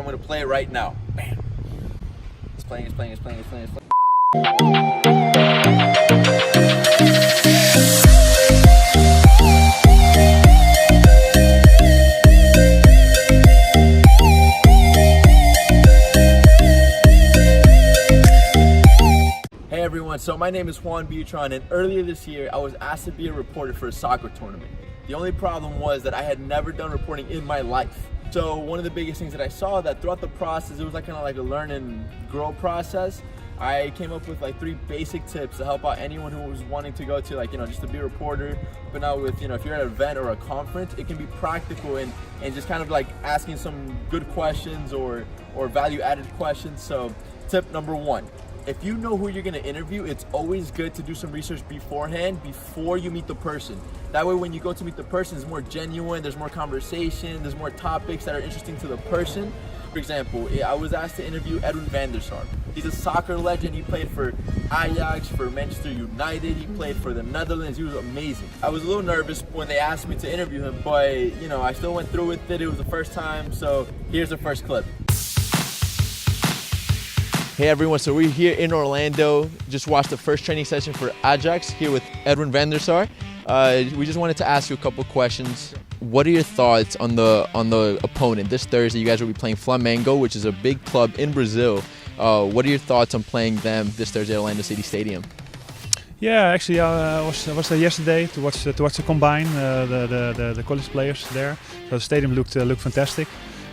going to play it right now. Bam. It's playing. Hey everyone, so my name is Juan Butron, and earlier this year I was asked to be a reporter for a soccer tournament. The only problem was that I had never done reporting in my life. So one of the biggest things that I saw that throughout the process, it was kind of like a learn and grow process. I came up with 3 basic tips to help out anyone who was wanting to go to just to be a reporter. But now with, if you're at an event or a conference, it can be practical and just kind of asking some good questions or value added questions. So tip number 1. If you know who you're gonna interview, it's always good to do some research beforehand, before you meet the person. That way when you go to meet the person, it's more genuine, there's more conversation, there's more topics that are interesting to the person. For example, I was asked to interview Edwin Van Der Sar. He's a soccer legend. He played for Ajax, for Manchester United, he played for the Netherlands. He was amazing. I was a little nervous when they asked me to interview him, but I still went through with it. It was the first time, so here's the first clip. Hey everyone, so we're here in Orlando. Just watched the first training session for Ajax here with Edwin Van Der Sar. We just wanted to ask you a couple questions. What are your thoughts on the opponent? This Thursday, you guys will be playing Flamengo, which is a big club in Brazil. What are your thoughts on playing them this Thursday at Orlando City Stadium? Yeah, actually, I was there yesterday to watch the combine, the college players there. So the stadium looked fantastic.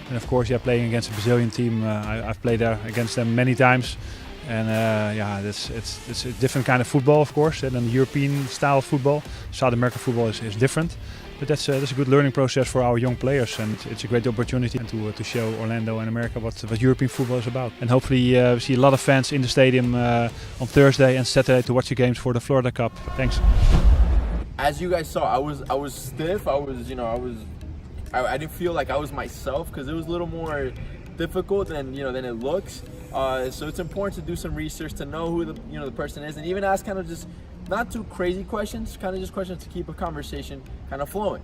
And of course, playing against a Brazilian team, I've played there against them many times. And it's a different kind of football, of course, than the European style of football. South American football is different. But that's a good learning process for our young players, and it's a great opportunity to show Orlando and America what European football is about. And hopefully we see a lot of fans in the stadium on Thursday and Saturday to watch the games for the Florida Cup. Thanks. As you guys saw, I was stiff. I didn't feel like I was myself because it was a little more difficult than it looks. So it's important to do some research to know who the person is, and even ask kind of just not too crazy questions, kind of just questions to keep a conversation kind of flowing.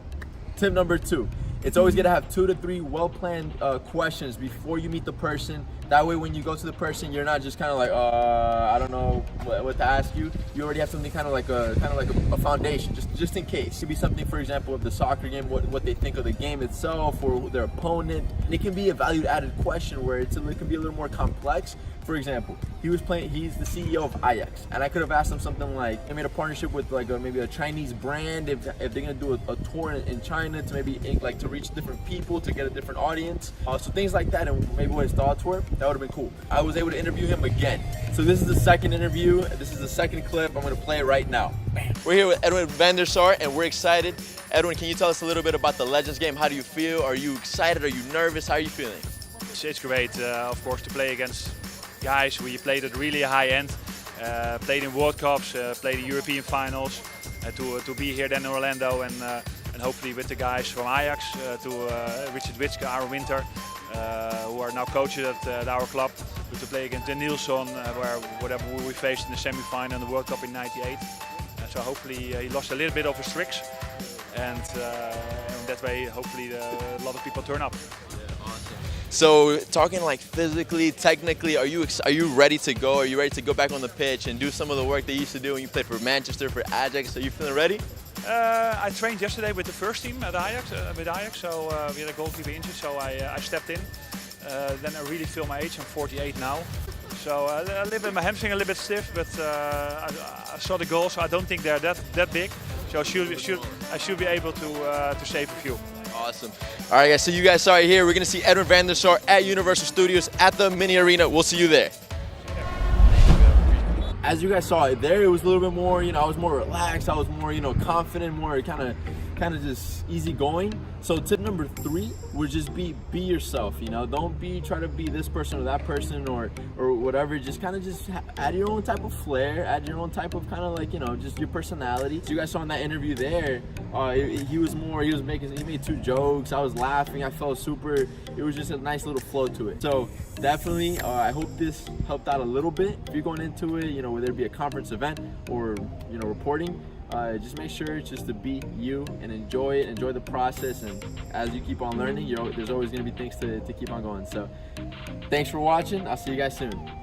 Tip number 2. It's always good to have 2 to 3 well-planned questions before you meet the person. That way when you go to the person, you're not just kind of I don't know what to ask you. You already have something kind of like a foundation, just in case. It could be something, for example, of the soccer game, what they think of the game itself or their opponent. And it can be a value-added question where it can be a little more complex. For example, he's the CEO of Ajax, and I could have asked him something like, I made a partnership with maybe a Chinese brand, if they're gonna do a tour in China to maybe to reach different people, to get a different audience. So things like that, and maybe what his thoughts were, that would have been cool. I was able to interview him again. So this is the second interview, this is the second clip, I'm gonna play it right now. Bam. We're here with Edwin Van Der Sar, and we're excited. Edwin, can you tell us a little bit about the Legends game? How do you feel? Are you excited? Are you nervous? How are you feeling? It's great, of course, to play against guys who played at really high end, played in World Cups, played in European finals, to be here then in Orlando and hopefully with the guys from Ajax, Richard Witske, Aaron Winter, who are now coaches at our club, to play against Den Nilsson, whatever we faced in the semi-final in the World Cup in '98. So hopefully he lost a little bit of his tricks, and that way hopefully a lot of people turn up. So talking physically, technically, are you ready to go? Are you ready to go back on the pitch and do some of the work they used to do when you played for Manchester, for Ajax? Are you feeling ready? I trained yesterday with the first team at Ajax, so we had a goalkeeper injured, so I stepped in. Then I really feel my age, I'm 48 now. So a little bit, my hamstring a little bit stiff, but I saw the goal, so I don't think they're that big. So I should be able to save a few. Awesome. All right, guys, so you guys saw it here. We're going to see Edwin Van Der Sar at Universal Studios at the mini arena. We'll see you there. As you guys saw it there, it was a little bit more, I was more relaxed. I was more, confident, more kind of just easy going. So tip number 3 would just be yourself. Don't try to be this person or that person or whatever. Just add your own type of flair, add your own type of just your personality. So you guys saw in that interview there, he made 2 jokes. I was laughing. I felt super. It was just a nice little flow to it. So definitely, I hope this helped out a little bit. If you're going into it, whether it be a conference event or reporting, just make sure just to be you and enjoy it, enjoy the process, and as you keep on learning, there's always going to be things to keep on going. So thanks for watching. I'll see you guys soon.